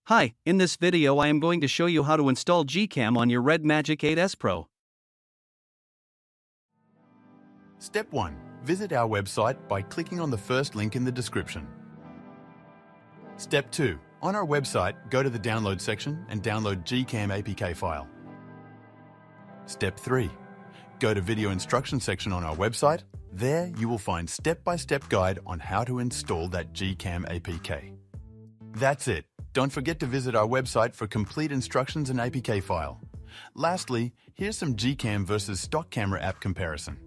Hi, in this video I am going to show you how to install GCam on your Red Magic 8S Pro. Step 1. Visit our website by clicking on the first link in the description. Step 2. On our website, go to the download section and download GCam APK file. Step 3. Go to video instruction section on our website. There you will find step-by-step guide on how to install that GCam APK. That's it. Don't forget to visit our website for complete instructions and APK file. Lastly, here's some GCam versus stock camera app comparison.